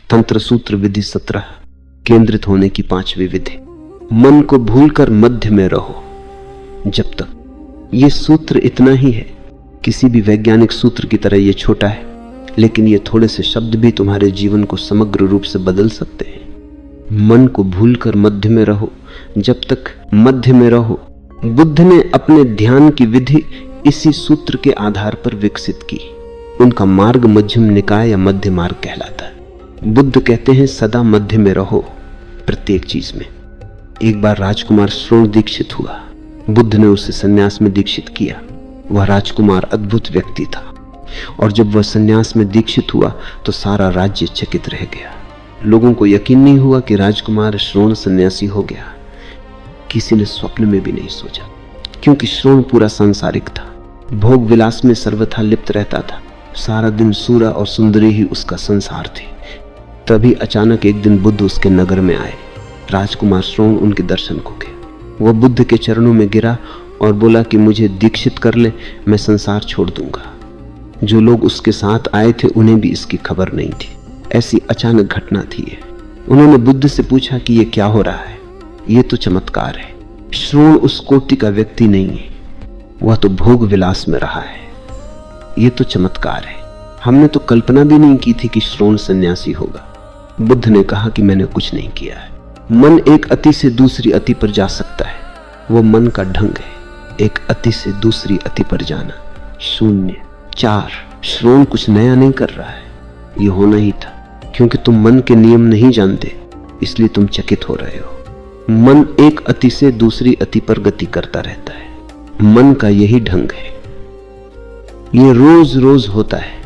तंत्र सूत्र विधि 17, केंद्रित होने की 5वीं विधि। मन को भूलकर मध्य में रहो जब तक। ये सूत्र इतना ही है, किसी भी वैज्ञानिक सूत्र की तरह ये छोटा है, लेकिन ये थोड़े से शब्द भी तुम्हारे जीवन को समग्र रूप से बदल सकते हैं। मन को भूलकर मध्य में रहो जब तक मध्य में रहो। बुद्ध ने अपने ध्यान की विधि इसी सूत्र के आधार पर विकसित की। उनका मार्ग मध्यम निकाय या मध्य मार्ग कहलाता है। बुद्ध कहते हैं सदा मध्य में रहो प्रत्येक चीज में। एक बार राजकुमार श्रोण दीक्षित हुआ। बुद्ध ने उसे सन्यास में दीक्षित किया। वह राजकुमार अद्भुत व्यक्ति था, और जब वह सन्यास में दीक्षित हुआ तो सारा राज्य चकित रह गया। लोगों को यकीन नहीं हुआ कि राजकुमार श्रोण सन्यासी हो गया। किसी ने स्वप्न में भी नहीं सोचा, क्योंकि श्रोण पूरा सांसारिक था, भोग विलास में सर्वथा लिप्त रहता था। सारा दिन सूरा और सुंदरी ही उसका संसार थे। तभी अचानक एक दिन बुद्ध उसके नगर में आए। राजकुमार श्रोण उनके दर्शन को गया। वह बुद्ध के चरणों में गिरा और बोला कि मुझे दीक्षित कर ले, मैं संसार छोड़ दूंगा। जो लोग उसके साथ आए थे उन्हें भी इसकी खबर नहीं थी। ऐसी अचानक घटना थी ये। उन्होंने बुद्ध से पूछा कि ये क्या हो रहा है? ये तो चमत्कार है। श्रोण उस कोटि का व्यक्ति नहीं है, वह तो भोग विलास में रहा है। ये तो चमत्कार है। हमने तो कल्पना भी नहीं की थी कि श्रोण सन्यासी होगा। बुद्ध ने कहा कि मैंने कुछ नहीं किया है। मन एक अति से दूसरी अति पर जा सकता है, वो मन का ढंग है, एक अति से दूसरी अति पर जाना। 0 4 श्रोण कुछ नया नहीं कर रहा है, ये होना ही था। क्योंकि तुम मन के नियम नहीं जानते, इसलिए तुम चकित हो रहे हो। मन एक अति से दूसरी अति पर गति करता रहता है। मन का यही ढंग है। ये रोज रोज होता है।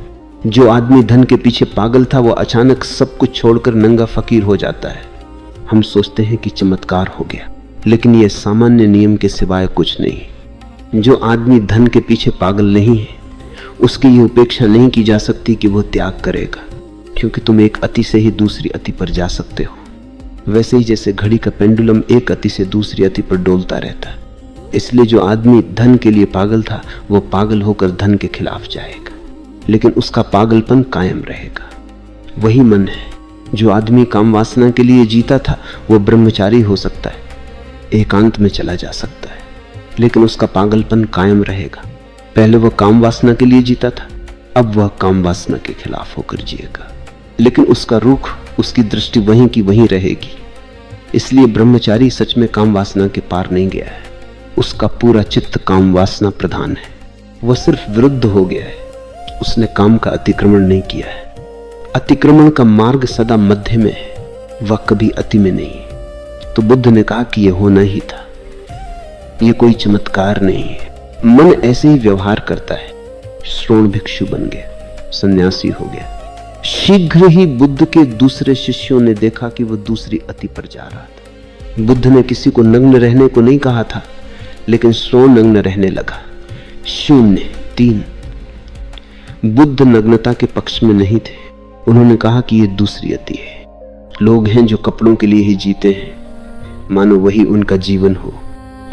जो आदमी धन के पीछे पागल था, वो अचानक सब कुछ छोड़कर नंगा फकीर हो जाता है। हम सोचते हैं कि चमत्कार हो गया, लेकिन यह सामान्य नियम के सिवाय कुछ नहीं। जो आदमी धन के पीछे पागल नहीं है, उसकी ये उपेक्षा नहीं की जा सकती कि वह त्याग करेगा, क्योंकि तुम एक अति से ही दूसरी अति पर जा सकते हो। वैसे ही जैसे घड़ी का पेंडुलम एक अति से दूसरी अति पर डोलता रहता है। इसलिए जो आदमी धन के लिए पागल था, वो पागल होकर धन के खिलाफ जाएगा, लेकिन उसका पागलपन कायम रहेगा। वही मन है। जो आदमी काम वासना के लिए जीता था, वो ब्रह्मचारी हो सकता है, एकांत में चला जा सकता है, लेकिन उसका पागलपन कायम रहेगा। पहले वह काम वासना के लिए जीता था, अब वह काम वासना के खिलाफ होकर जिएगा, लेकिन उसका रुख, उसकी दृष्टि वहीं की वहीं रहेगी। इसलिए ब्रह्मचारी सच में काम वासना के पार नहीं गया है। उसका पूरा चित्त काम वासना प्रधान है। वह सिर्फ विरुद्ध हो गया है, उसने काम का अतिक्रमण नहीं किया है। अतिक्रमण का मार्ग सदा मध्य में है, वह कभी अति में नहीं है। तो बुद्ध ने कहा कि यह होना ही था, यह कोई चमत्कार नहीं है। मन ऐसे ही व्यवहार करता है। श्रोण भिक्षु बन गया, सन्यासी हो गया। शीघ्र ही बुद्ध के दूसरे शिष्यों ने देखा कि वह दूसरी अति पर जा रहा था। बुद्ध ने किसी को नग्न रहने को नहीं कहा था, लेकिन श्रोण नग्न रहने लगा। 0 3 बुद्ध नग्नता के पक्ष में नहीं थे। उन्होंने कहा कि यह दूसरी अति है। लोग हैं जो कपड़ों के लिए ही जीते हैं, मानो वही उनका जीवन हो,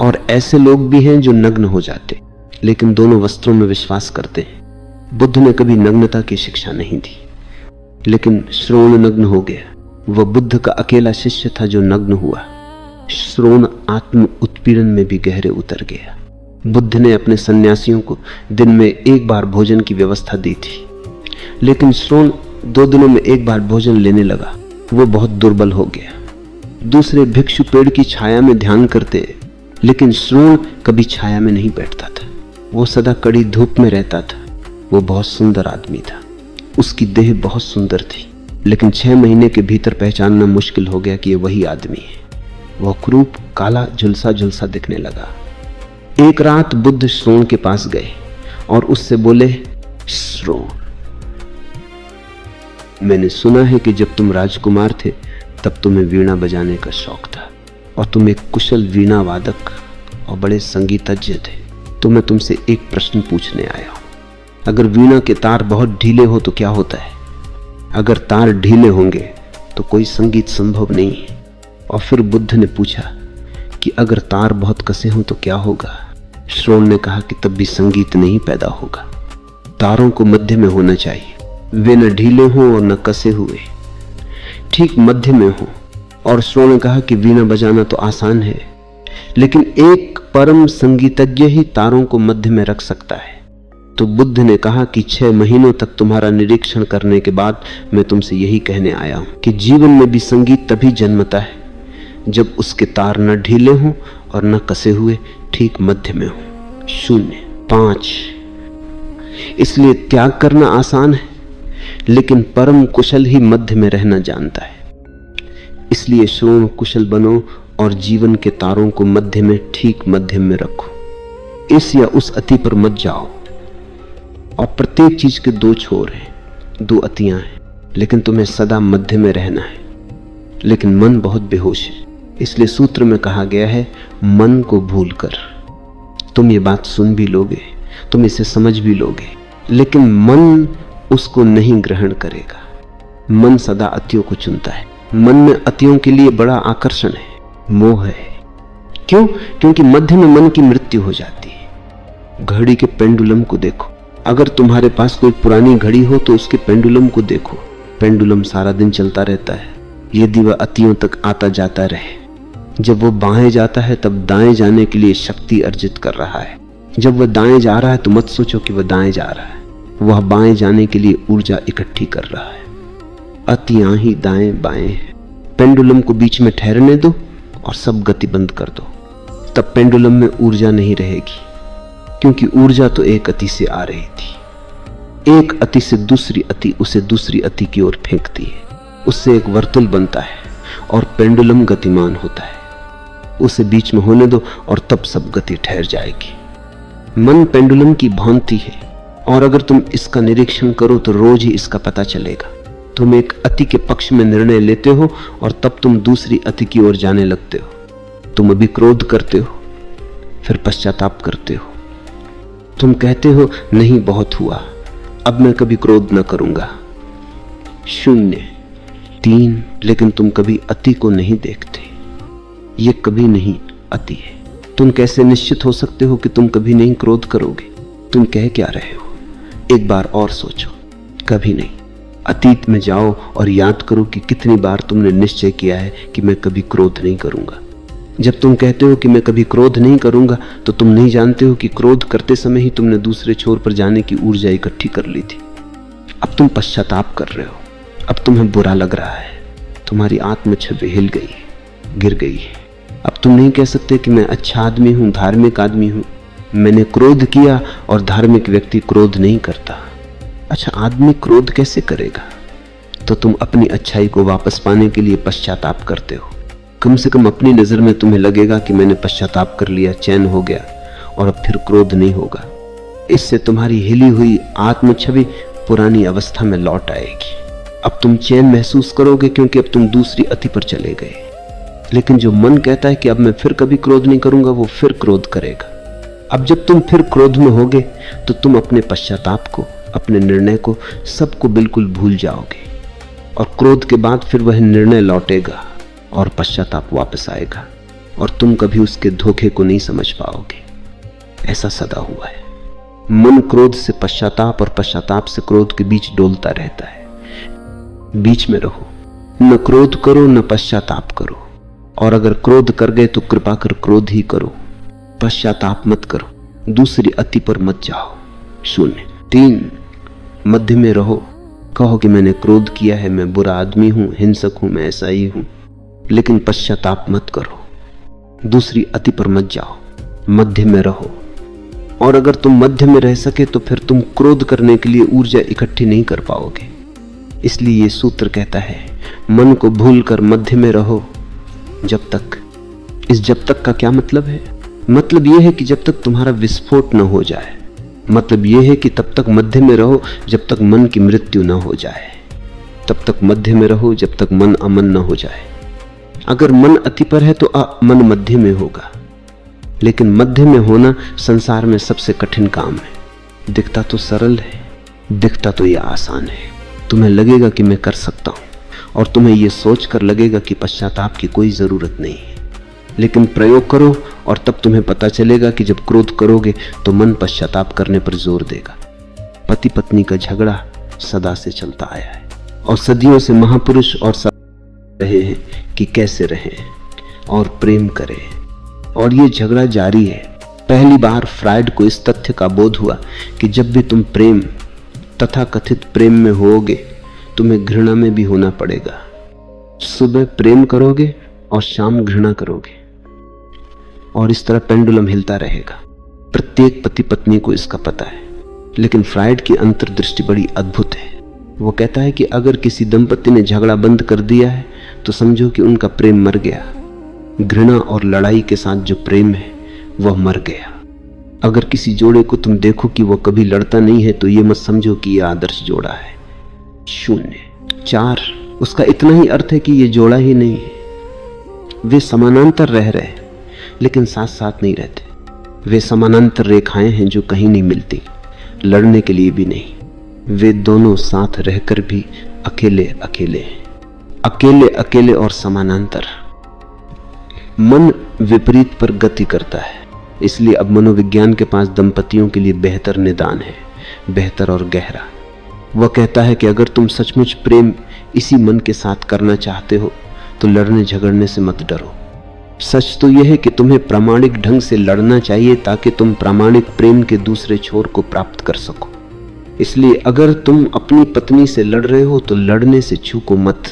और ऐसे लोग भी हैं जो नग्न हो जाते, लेकिन दोनों वस्त्रों में विश्वास करते हैं। बुद्ध ने कभी नग्नता की शिक्षा नहीं दी, लेकिन श्रोण नग्न हो गया। वह बुद्ध का अकेला शिष्य था जो नग्न हुआ। श्रोण आत्म उत्पीड़न में भी गहरे उतर गया। बुद्ध ने अपने सन्यासियों को दिन में 1 बार भोजन की व्यवस्था दी थी, लेकिन श्रोण 2 दिनों में 1 बार भोजन लेने लगा। वो बहुत दुर्बल हो गया। दूसरे भिक्षु पेड़ की छाया में ध्यान करते, लेकिन श्रोण कभी छाया में नहीं बैठता था। वो सदा कड़ी धूप में रहता था। वो बहुत सुंदर आदमी था। उसकी देह बहुत सुंदर थी, लेकिन 6 महीने के भीतर पहचानना मुश्किल हो गया कि ये वही आदमी है। वह क्रूप, काला, झुलसा झुलसा दिखने लगा। एक रात बुद्ध श्रोण के पास गए और उससे बोले, श्रोण, मैंने सुना है कि जब तुम राजकुमार थे तब तुम्हें वीणा बजाने का शौक था, और तुम एक कुशल वीणा वादक और बड़े संगीतज्ञ थे। तो मैं तुमसे एक प्रश्न पूछने आया हूं। अगर वीणा के तार बहुत ढीले हो तो क्या होता है? अगर तार ढीले होंगे तो कोई संगीत संभव नहीं है। और फिर बुद्ध ने पूछा कि अगर तार बहुत कसे हों तो क्या होगा? श्रोण ने कहा कि तब भी संगीत नहीं पैदा होगा। तारों को मध्य में होना चाहिए, वे न ढीले हों और न कसे हुए। ठीक मध्य में हो। और श्रोण ने कहा कि वीणा बजाना तो आसान है, लेकिन एक परम संगीतज्ञ ही तारों को मध्य में रख सकता है। तो बुद्ध ने कहा कि 6 महीनों तक तुम्हारा निरीक्षण करने के बाद मैं तुमसे यही कहने आया हूं कि जीवन में भी संगीत तभी जन्मता है जब उसके तार न ढीले हों और न कसे हुए, ठीक मध्य में हो। 0 5। इसलिए त्याग करना आसान है, लेकिन परम कुशल ही मध्य में रहना जानता है। इसलिए श्रोण कुशल बनो और जीवन के तारों को मध्य में, ठीक मध्य में रखो। इस या उस अति पर मत जाओ। और प्रत्येक चीज के 2 छोर हैं, 2 अतियां हैं, लेकिन तुम्हें सदा मध्य में रहना है। लेकिन मन बहुत बेहोश है, इसलिए सूत्र में कहा गया है मन को भूलकर। तुम ये बात सुन भी लोगे, तुम इसे समझ भी लोगे, लेकिन मन उसको नहीं ग्रहण करेगा। मन सदा अतियों को चुनता है। मन में अतियों के लिए बड़ा आकर्षण है, मोह है। क्यों? क्योंकि मध्य में मन की मृत्यु हो जाती है। घड़ी के पेंडुलम को देखो। अगर तुम्हारे पास कोई पुरानी घड़ी हो तो उसके पेंडुलम को देखो। पेंडुलम सारा दिन चलता रहता है, यदि वह अतियों तक आता जाता रहे। जब वो बाएं जाता है तब दाएं जाने के लिए शक्ति अर्जित कर रहा है। जब वह दाएं जा रहा है तो मत सोचो कि वह दाएं जा रहा है, वह बाएं जाने के लिए ऊर्जा इकट्ठी कर रहा है। अतियां ही दाएं बाएं है। पेंडुलम को बीच में ठहरने दो और सब गति बंद कर दो, तब पेंडुलम में ऊर्जा नहीं रहेगी, क्योंकि ऊर्जा तो एक अति से आ रही थी। एक अति से दूसरी अति उसे दूसरी अति की ओर फेंकती है। उससे एक वर्तुल बनता है और पेंडुलम गतिमान होता है। उसे बीच में होने दो और तब सब गति ठहर जाएगी। मन पेंडुलम की भांति है, और अगर तुम इसका निरीक्षण करो तो रोज ही इसका पता चलेगा। तुम एक अति के पक्ष में निर्णय लेते हो और तब तुम दूसरी अति की ओर जाने लगते हो। तुम अभी क्रोध करते हो, फिर पश्चाताप करते हो। तुम कहते हो नहीं बहुत हुआ, अब मैं कभी क्रोध न करूंगा। 0 3। लेकिन तुम कभी अति को नहीं देखते। ये कभी नहीं अति है। तुम कैसे निश्चित हो सकते हो कि तुम कभी नहीं क्रोध करोगे? तुम कह क्या रहे हो? एक बार और सोचो। कभी नहीं। अतीत में जाओ और याद करो कि कितनी बार तुमने निश्चय किया है कि मैं कभी क्रोध नहीं करूंगा। जब तुम कहते हो कि मैं कभी क्रोध नहीं करूंगा, तो तुम नहीं जानते हो कि क्रोध करते समय ही तुमने दूसरे छोर पर जाने की ऊर्जा इकट्ठी कर ली थी। अब तुम पश्चाताप कर रहे हो, अब तुम्हें बुरा लग रहा है, तुम्हारी आत्म छवि हिल गई, गिर गई है। अब तुम नहीं कह सकते कि मैं अच्छा आदमी हूं, धार्मिक आदमी हूं, मैंने क्रोध किया और धार्मिक व्यक्ति क्रोध नहीं करता। अच्छा, आदमी क्रोध कैसे करेगा? तो तुम अपनी अच्छाई को वापस पाने के लिए पश्चाताप करते हो। कम से कम अपनी नजर में तुम्हें लगेगा कि मैंने पश्चाताप कर लिया, चैन हो गया, और अब फिर क्रोध नहीं होगा। इससे तुम्हारी हिली हुई आत्म छवि पुरानी अवस्था में लौट आएगी। अब तुम चैन महसूस करोगे, क्योंकि अब तुम दूसरी अति पर चले गए। लेकिन जो मन कहता है कि अब मैं फिर कभी क्रोध नहीं करूंगा, वो फिर क्रोध करेगा। अब जब तुम फिर क्रोध में होगे तो तुम अपने पश्चाताप को, अपने निर्णय को, सबको बिल्कुल भूल जाओगे, और क्रोध के बाद फिर वह निर्णय लौटेगा और पश्चाताप वापस आएगा, और तुम कभी उसके धोखे को नहीं समझ पाओगे। ऐसा सदा हुआ है। मन क्रोध से पश्चाताप और पश्चाताप से क्रोध के बीच डोलता रहता है। बीच में रहो, न क्रोध करो न पश्चाताप करो, और अगर क्रोध कर गए तो कृपा कर क्रोध ही करो, पश्चाताप मत करो, दूसरी अति पर मत जाओ। 0 3 मध्य में रहो। कहो कि मैंने क्रोध किया है, मैं बुरा आदमी हूं, हिंसक हूं, मैं ऐसा ही हूं, लेकिन पश्चाताप मत करो, दूसरी अति पर मत जाओ, मध्य में रहो। और अगर तुम मध्य में रह सके तो फिर तुम क्रोध करने के लिए ऊर्जा इकट्ठी नहीं कर पाओगे। इसलिए ये सूत्र कहता है, मन को भूलकर मध्य में रहो जब तक। इस जब तक का क्या मतलब है? मतलब यह है कि जब तक तुम्हारा विस्फोट न हो जाए। मतलब यह है कि तब तक मध्य में रहो जब तक मन की मृत्यु न हो जाए। तब तक मध्य में रहो जब तक मन अमन न हो जाए। अगर मन अति पर है तो मन मध्य में होगा, लेकिन मध्य में होना संसार में सबसे कठिन काम है। दिखता तो सरल है, दिखता तो यह आसान है। तुम्हें लगेगा कि मैं कर सकता हूं, और तुम्हें यह सोचकर लगेगा कि पश्चाताप की कोई जरूरत नहीं है। लेकिन प्रयोग करो और तब तुम्हें पता चलेगा कि जब क्रोध करोगे तो मन पश्चाताप करने पर जोर देगा। पति पत्नी का झगड़ा सदा से चलता आया है, और सदियों से महापुरुष और रहे हैं कि कैसे रहें और प्रेम करें, और ये झगड़ा जारी है। पहली बार फ्रायड को इस तथ्य का बोध हुआ कि जब भी तुम प्रेम तथा कथित प्रेम में होगे, तुम्हें घृणा में भी होना पड़ेगा। सुबह प्रेम करोगे और शाम घृणा करोगे, और इस तरह पेंडुलम हिलता रहेगा। प्रत्येक पति पत्नी को इसका पता है, लेकिन फ्रायड की अंतर्दृष्टि बड़ी अद्भुत है। वो कहता है कि अगर किसी दंपति ने झगड़ा बंद कर दिया है तो समझो कि उनका प्रेम मर गया। घृणा और लड़ाई के साथ जो प्रेम है वह मर गया। अगर किसी जोड़े को तुम देखो कि वो कभी लड़ता नहीं है तो ये मत समझो कि यह आदर्श जोड़ा है। 0 4 उसका इतना ही अर्थ है कि ये जोड़ा ही नहीं है। वे समानांतर रह रहे लेकिन साथ साथ नहीं रहते। वे समानांतर रेखाएं हैं जो कहीं नहीं मिलती, लड़ने के लिए भी नहीं। वे दोनों साथ रहकर भी अकेले अकेले हैं, अकेले अकेले और समानांतर। मन विपरीत पर गति करता है, इसलिए अब मनोविज्ञान के पास दंपतियों के लिए बेहतर निदान है, बेहतर और गहरा। वह कहता है कि अगर तुम सचमुच प्रेम इसी मन के साथ करना चाहते हो तो लड़ने झगड़ने से मत डरो। सच तो यह है कि तुम्हें प्रामाणिक ढंग से लड़ना चाहिए ताकि तुम प्रामाणिक प्रेम के दूसरे छोर को प्राप्त कर सको। इसलिए अगर तुम अपनी पत्नी से लड़ रहे हो तो लड़ने से चूको मत,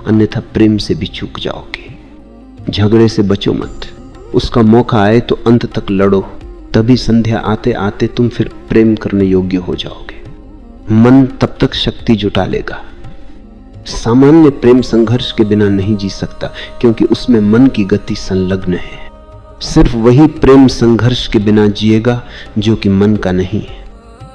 अन्यथा प्रेम से भी चूक जाओगे। झगड़े से बचो मत। उसका मौका आए तो अंत तक लड़ो, तभी संध्या आते आते तुम फिर प्रेम करने योग्य हो जाओगे। मन तब तक शक्ति जुटा लेगा। सामान्य प्रेम संघर्ष के बिना नहीं जी सकता, क्योंकि उसमें मन की गति संलग्न है। सिर्फ वही प्रेम संघर्ष के बिना जिएगा जो कि मन का नहीं है,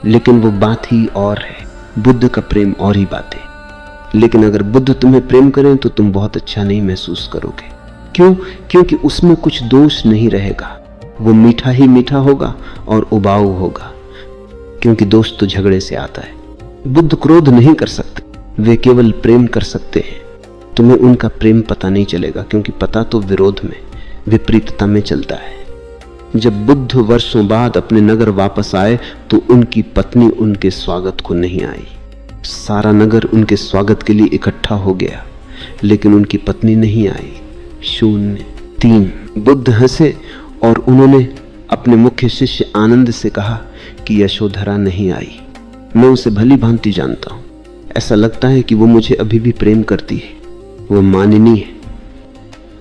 लेकिन वो बात ही और है। बुद्ध का प्रेम और ही बात है। लेकिन अगर बुद्ध तुम्हें प्रेम करें तो तुम बहुत अच्छा नहीं महसूस करोगे। क्यों? क्योंकि उसमें कुछ दोष नहीं रहेगा। वो मीठा ही मीठा होगा और उबाऊ होगा, क्योंकि दोष तो झगड़े से आता है। बुद्ध क्रोध नहीं कर सकते, वे केवल प्रेम कर सकते हैं। तुम्हें उनका प्रेम पता नहीं चलेगा, क्योंकि पता तो विरोध में, विपरीतता में चलता है। जब बुद्ध वर्षों बाद अपने नगर वापस आए तो उनकी पत्नी उनके स्वागत को नहीं आई। सारा नगर उनके स्वागत के लिए इकट्ठा हो गया, लेकिन उनकी पत्नी नहीं आई। 0 3 बुद्ध हंसे और उन्होंने अपने मुख्य शिष्य आनंद से कहा कि यशोधरा नहीं आई। मैं उसे भली भांति जानता हूं। ऐसा लगता है कि वो मुझे अभी भी प्रेम करती है। वो मानिनी है,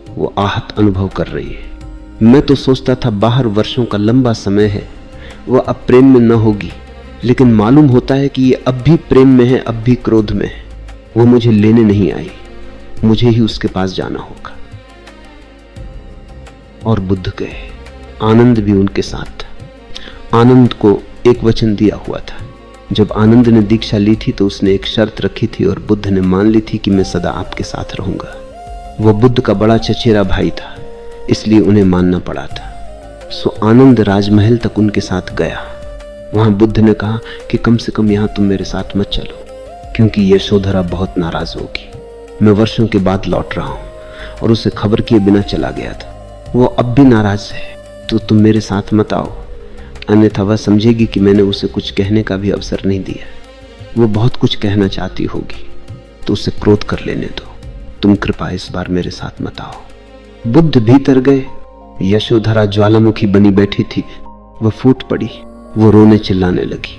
वो आहत अनुभव कर रही है। मैं तो सोचता था बाहर वर्षों का लंबा समय है, वह अब प्रेम में न होगी, लेकिन मालूम होता है कि ये अब भी प्रेम में है, अब भी क्रोध में है। वो मुझे लेने नहीं आई, मुझे ही उसके पास जाना होगा। और बुद्ध गए। आनंद भी उनके साथ था। आनंद को एक वचन दिया हुआ था। जब आनंद ने दीक्षा ली थी तो उसने एक शर्त रखी थी और बुद्ध ने मान ली थी कि मैं सदा आपके साथ रहूंगा। वह बुद्ध का बड़ा चचेरा भाई था, इसलिए उन्हें मानना पड़ा था। सो आनंद राजमहल तक उनके साथ गया। वहां बुद्ध ने कहा कि कम से कम यहां तुम मेरे साथ मत चलो, क्योंकि यशोधरा बहुत नाराज होगी। मैं वर्षों के बाद लौट रहा हूं और उसे खबर किए बिना चला गया था। वो अब भी नाराज है, तो तुम मेरे साथ मत आओ, अन्यथा वह समझेगी कि मैंने उसे कुछ कहने का भी अवसर नहीं दिया। वो बहुत कुछ कहना चाहती होगी, तो उसे क्रोध कर लेने दो। तुम कृपा इस बार मेरे साथ मत आओ। बुद्ध भीतर गए। यशोधरा ज्वालामुखी बनी बैठी थी। वह फूट पड़ी, वो रोने चिल्लाने लगी,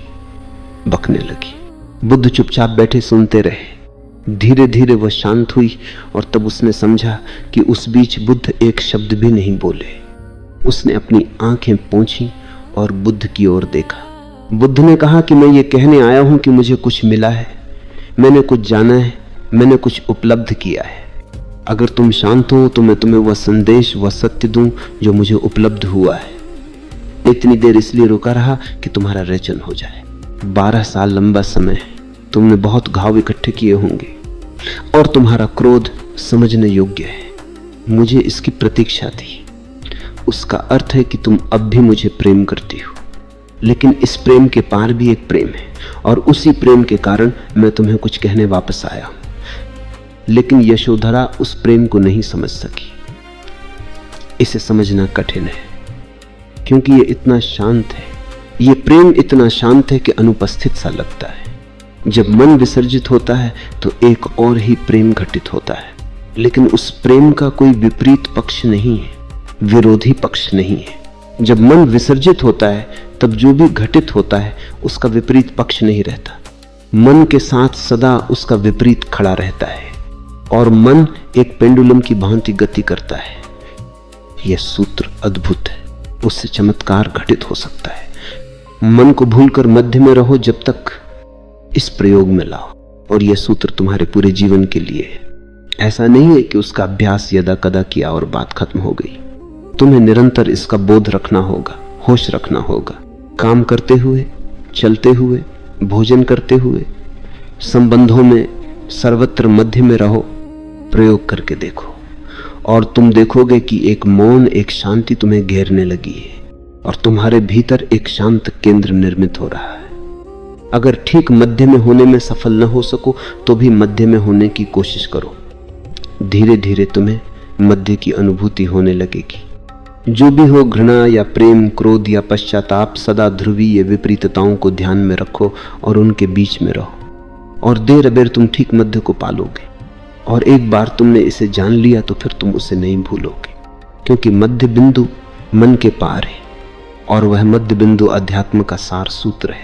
बकने लगी। बुद्ध चुपचाप बैठे सुनते रहे। धीरे धीरे वह शांत हुई और तब उसने समझा कि उस बीच बुद्ध एक शब्द भी नहीं बोले। उसने अपनी आंखें पोंछी और बुद्ध की ओर देखा। बुद्ध ने कहा कि मैं ये कहने आया हूं कि मुझे कुछ मिला है, मैंने कुछ जाना है, मैंने कुछ उपलब्ध किया है। अगर तुम शांत हो तो मैं तुम्हें वह संदेश, वह सत्य दूं जो मुझे उपलब्ध हुआ है। इतनी देर इसलिए रुका रहा कि तुम्हारा रेचन हो जाए। 12 साल लंबा समय है, तुमने बहुत घाव इकट्ठे किए होंगे और तुम्हारा क्रोध समझने योग्य है। मुझे इसकी प्रतीक्षा थी। उसका अर्थ है कि तुम अब भी मुझे प्रेम करती हो, लेकिन इस प्रेम के पार भी एक प्रेम है, और उसी प्रेम के कारण मैं तुम्हें कुछ कहने वापस आया हूं। लेकिन यशोधरा उस प्रेम को नहीं समझ सकी। इसे समझना कठिन है, क्योंकि ये इतना शांत है। ये प्रेम इतना शांत है कि अनुपस्थित सा लगता है। जब मन विसर्जित होता है तो एक और ही प्रेम घटित होता है। लेकिन उस प्रेम का कोई विपरीत पक्ष नहीं है, विरोधी पक्ष नहीं है। जब मन विसर्जित होता है तब जो भी घटित होता है उसका विपरीत पक्ष नहीं रहता। मन के साथ सदा उसका विपरीत खड़ा रहता है और मन एक पेंडुलम की भांति गति करता है। यह सूत्र अद्भुत है, उससे चमत्कार घटित हो सकता है। मन को भूलकर मध्य में रहो जब तक इस प्रयोग में लाओ, और यह सूत्र तुम्हारे पूरे जीवन के लिए है। ऐसा नहीं है कि उसका अभ्यास यदा कदा किया और बात खत्म हो गई। तुम्हें निरंतर इसका बोध रखना होगा, होश रखना होगा। काम करते हुए, चलते हुए, भोजन करते हुए, संबंधों में सर्वत्र मध्य में रहो। प्रयोग करके देखो और तुम देखोगे कि एक मौन, एक शांति तुम्हें घेरने लगी है और तुम्हारे भीतर एक शांत केंद्र निर्मित हो रहा है। अगर ठीक मध्य में होने में सफल न हो सको तो भी मध्य में होने की कोशिश करो। धीरे धीरे तुम्हें मध्य की अनुभूति होने लगेगी। जो भी हो, घृणा या प्रेम, क्रोध या पश्चाताप, सदा ध्रुवीय विपरीतताओं को ध्यान में रखो और उनके बीच में रहो और देर अबेर तुम ठीक मध्य को पालोगे। और एक बार तुमने इसे जान लिया तो फिर तुम उसे नहीं भूलोगे, क्योंकि मध्य बिंदु मन के पार है और वह मध्य बिंदु अध्यात्म का सार सूत्र है।